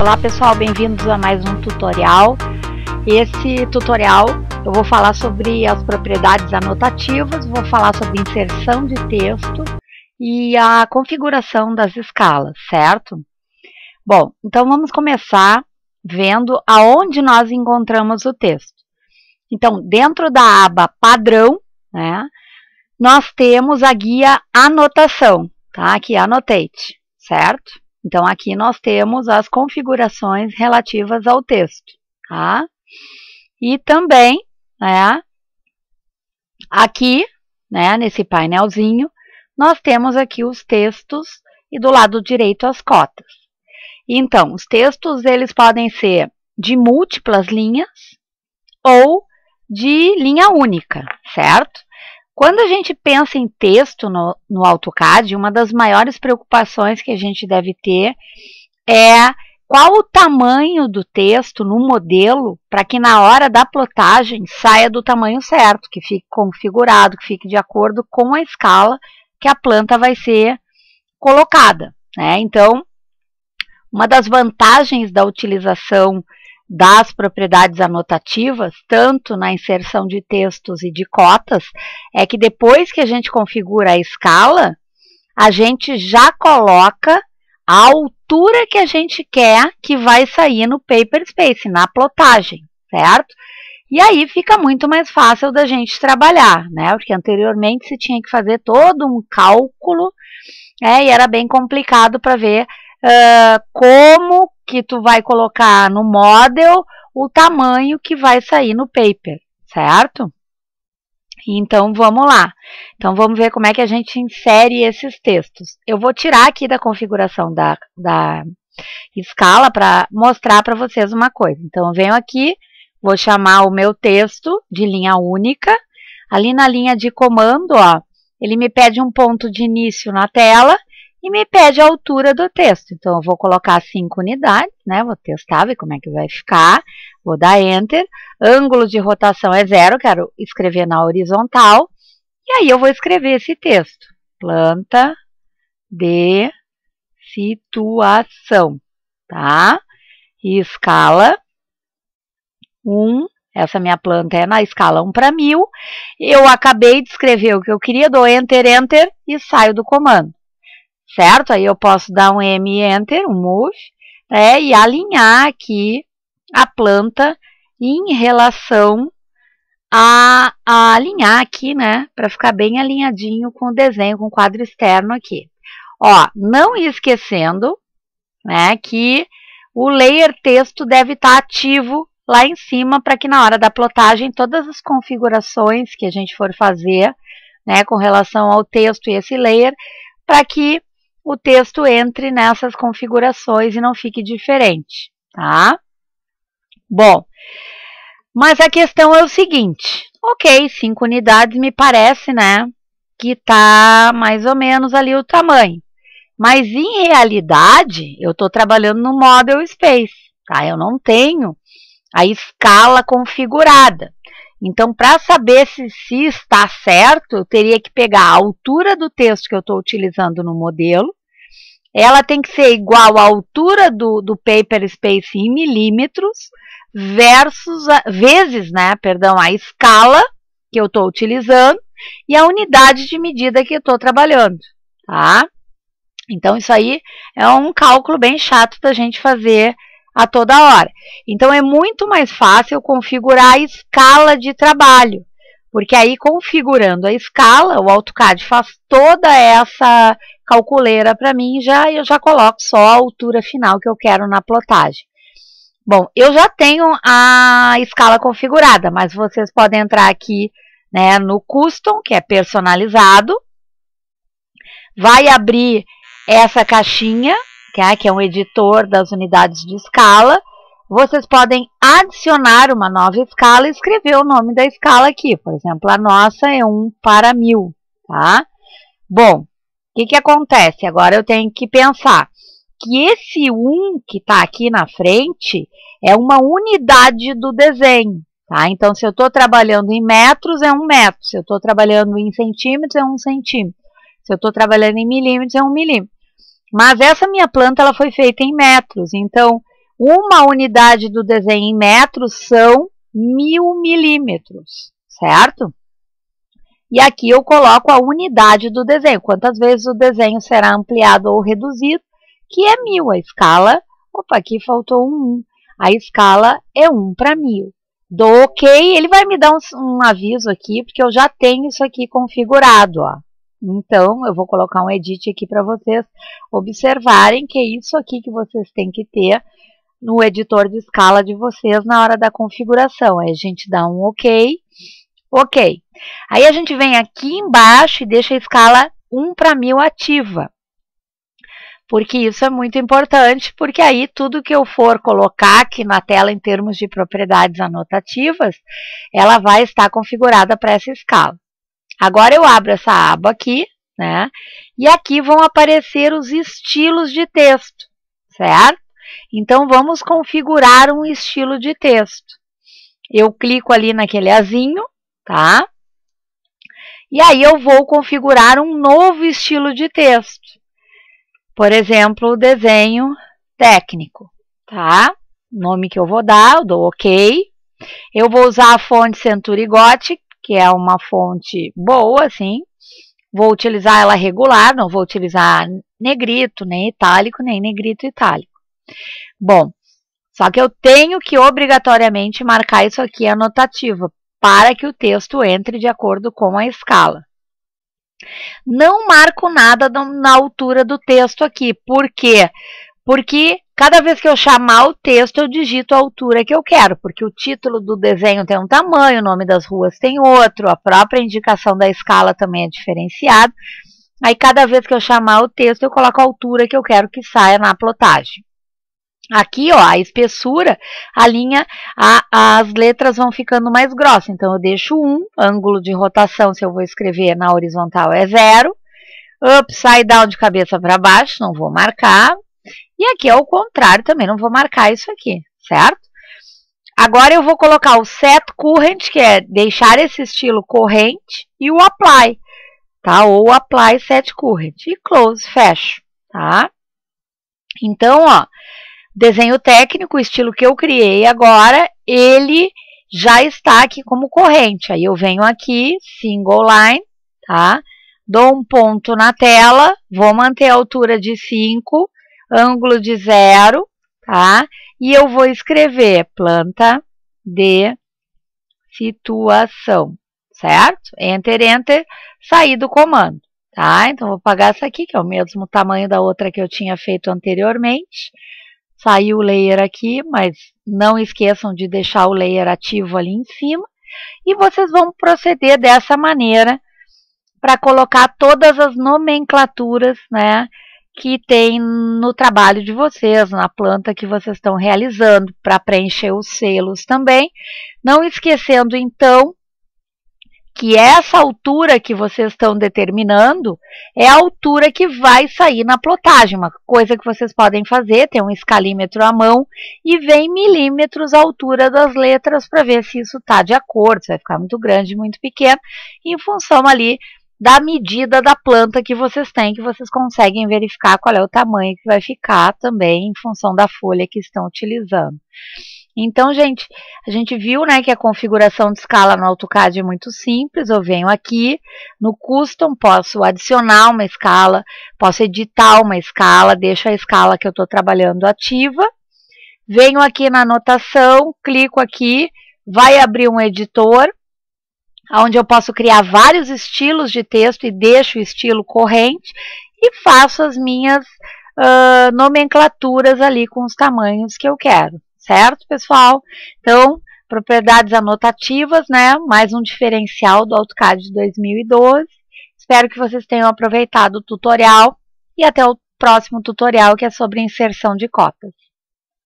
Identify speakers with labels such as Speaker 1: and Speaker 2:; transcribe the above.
Speaker 1: Olá pessoal, bem-vindos a mais um tutorial. Esse tutorial eu vou falar sobre as propriedades anotativas, vou falar sobre inserção de texto e a configuração das escalas, certo? Bom, então vamos começar vendo aonde nós encontramos o texto. Então, dentro da aba padrão, né, nós temos a guia anotação, tá? Aqui, annotate, certo? Então, aqui nós temos as configurações relativas ao texto, tá? E também, né, aqui, né, nesse painelzinho, nós temos aqui os textos e do lado direito as cotas. Então, os textos, eles podem ser de múltiplas linhas ou de linha única, certo? Quando a gente pensa em texto no AutoCAD, uma das maiores preocupações que a gente deve ter é qual o tamanho do texto no modelo para que na hora da plotagem saia do tamanho certo, que fique configurado, que fique de acordo com a escala que a planta vai ser colocada, né? Então, uma das vantagens da utilização das propriedades anotativas, tanto na inserção de textos e de cotas, é que depois que a gente configura a escala, a gente já coloca a altura que a gente quer que vai sair no paper space, na plotagem, certo? E aí fica muito mais fácil da gente trabalhar, né? Porque anteriormente se tinha que fazer todo um cálculo, né? E era bem complicado para ver como que tu vai colocar no model o tamanho que vai sair no paper, certo? Então, vamos lá. Então, vamos ver como é que a gente insere esses textos. Eu vou tirar aqui da configuração da escala para mostrar para vocês uma coisa. Então, eu venho aqui, vou chamar o meu texto de linha única. Ali na linha de comando, ó, ele me pede um ponto de início na tela e me pede a altura do texto. Então, eu vou colocar 5 unidades, né? Vou testar, ver como é que vai ficar. Vou dar Enter. Ângulo de rotação é 0, quero escrever na horizontal. E aí, eu vou escrever esse texto. Planta de situação, tá? E escala 1. Essa minha planta é na escala 1/1000. Eu acabei de escrever o que eu queria, dou Enter, Enter e saio do comando. Certo? Aí eu posso dar um M Enter, um Move, né, e alinhar aqui a planta em relação a alinhar aqui, né, para ficar bem alinhadinho com o desenho, com o quadro externo aqui. Ó, não esquecendo, né, que o layer texto deve estar ativo lá em cima para que na hora da plotagem todas as configurações que a gente for fazer, né, com relação ao texto e esse layer, para que o texto entre nessas configurações e não fique diferente, tá? Bom, mas a questão é o seguinte, ok, 5 unidades me parece, né, que tá mais ou menos ali o tamanho, mas em realidade eu estou trabalhando no Model Space, tá? Eu não tenho a escala configurada. Então, para saber se está certo, eu teria que pegar a altura do texto que eu estou utilizando no modelo, ela tem que ser igual à altura do paper space em milímetros, vezes, né, perdão, a escala que eu estou utilizando e a unidade de medida que eu estou trabalhando, tá? Então, isso aí é um cálculo bem chato da gente fazer a toda hora. Então, é muito mais fácil configurar a escala de trabalho, porque aí, configurando a escala, o AutoCAD faz toda essa calculeira para mim e eu já coloco só a altura final que eu quero na plotagem. Bom, eu já tenho a escala configurada, mas vocês podem entrar aqui, né, no Custom, que é personalizado, vai abrir essa caixinha, que é um editor das unidades de escala. Vocês podem adicionar uma nova escala e escrever o nome da escala aqui. Por exemplo, a nossa é 1/1000, tá? Bom, o que acontece? Agora eu tenho que pensar que esse 1 que está aqui na frente é uma unidade do desenho, tá? Então, se eu estou trabalhando em metros, é 1 metro. Se eu estou trabalhando em centímetros, é 1 centímetro. Se eu estou trabalhando em milímetros, é 1 milímetro. Mas essa minha planta ela foi feita em metros, então Uma unidade do desenho em metros são 1000 milímetros, certo? E aqui eu coloco a unidade do desenho, quantas vezes o desenho será ampliado ou reduzido, que é 1000. A escala, opa, aqui faltou um 1. A escala é 1/1000. Dou OK, ele vai me dar um aviso aqui, porque eu já tenho isso aqui configurado, ó. Então, eu vou colocar um edit aqui para vocês observarem que é isso aqui que vocês têm que ter no editor de escala de vocês na hora da configuração. Aí a gente dá um OK. OK. Aí a gente vem aqui embaixo e deixa a escala 1/1000 ativa. Porque isso é muito importante, porque aí tudo que eu for colocar aqui na tela em termos de propriedades anotativas, ela vai estar configurada para essa escala. Agora eu abro essa aba aqui, né? E aqui vão aparecer os estilos de texto, certo? Então, vamos configurar um estilo de texto. Eu clico ali naquele azinho, tá? E aí eu vou configurar um novo estilo de texto. Por exemplo, o desenho técnico, tá? O nome que eu vou dar, eu dou OK. Eu vou usar a fonte Century Gothic, que é uma fonte boa, assim. Vou utilizar ela regular, não vou utilizar negrito, nem itálico, nem negrito itálico. Bom, só que eu tenho que obrigatoriamente marcar isso aqui anotativo, para que o texto entre de acordo com a escala. Não marco nada na altura do texto aqui. Por quê? Porque cada vez que eu chamar o texto, eu digito a altura que eu quero, porque o título do desenho tem um tamanho, o nome das ruas tem outro, a própria indicação da escala também é diferenciada. Aí, cada vez que eu chamar o texto, eu coloco a altura que eu quero que saia na plotagem. Aqui, ó, a espessura, a linha, as letras vão ficando mais grossas. Então, eu deixo 1, ângulo de rotação, se eu vou escrever na horizontal, é 0. Upside down, de cabeça para baixo, não vou marcar. E aqui é o contrário, também não vou marcar isso aqui, certo? Agora, eu vou colocar o Set Current, que é deixar esse estilo corrente, e o Apply, tá? Ou Apply Set Current. E Close, fecho, tá? Então, ó, desenho técnico, o estilo que eu criei agora, ele já está aqui como corrente. Aí eu venho aqui, Single Line, tá? Dou um ponto na tela, vou manter a altura de 5, ângulo de 0, tá? E eu vou escrever planta de situação, certo? Enter, Enter, sair do comando, tá? Então, vou apagar essa aqui, que é o mesmo tamanho da outra que eu tinha feito anteriormente. Saiu o layer aqui, mas não esqueçam de deixar o layer ativo ali em cima. E vocês vão proceder dessa maneira para colocar todas as nomenclaturas, né, que tem no trabalho de vocês, na planta que vocês estão realizando, para preencher os selos também. Não esquecendo, então, que essa altura que vocês estão determinando é a altura que vai sair na plotagem. Uma coisa que vocês podem fazer, tem um escalímetro à mão e vê em milímetros a altura das letras para ver se isso está de acordo, se vai ficar muito grande, muito pequeno, em função ali da medida da planta que vocês têm, que vocês conseguem verificar qual é o tamanho que vai ficar também em função da folha que estão utilizando. Então, gente, a gente viu, né, que a configuração de escala no AutoCAD é muito simples. Eu venho aqui no Custom, posso adicionar uma escala, posso editar uma escala, deixo a escala que eu estou trabalhando ativa. Venho aqui na anotação, clico aqui, vai abrir um editor, onde eu posso criar vários estilos de texto e deixo o estilo corrente e faço as minhas nomenclaturas ali com os tamanhos que eu quero. Certo, pessoal? Então, propriedades anotativas, né? Mais um diferencial do AutoCAD de 2012. Espero que vocês tenham aproveitado o tutorial e até o próximo tutorial, que é sobre inserção de cotas.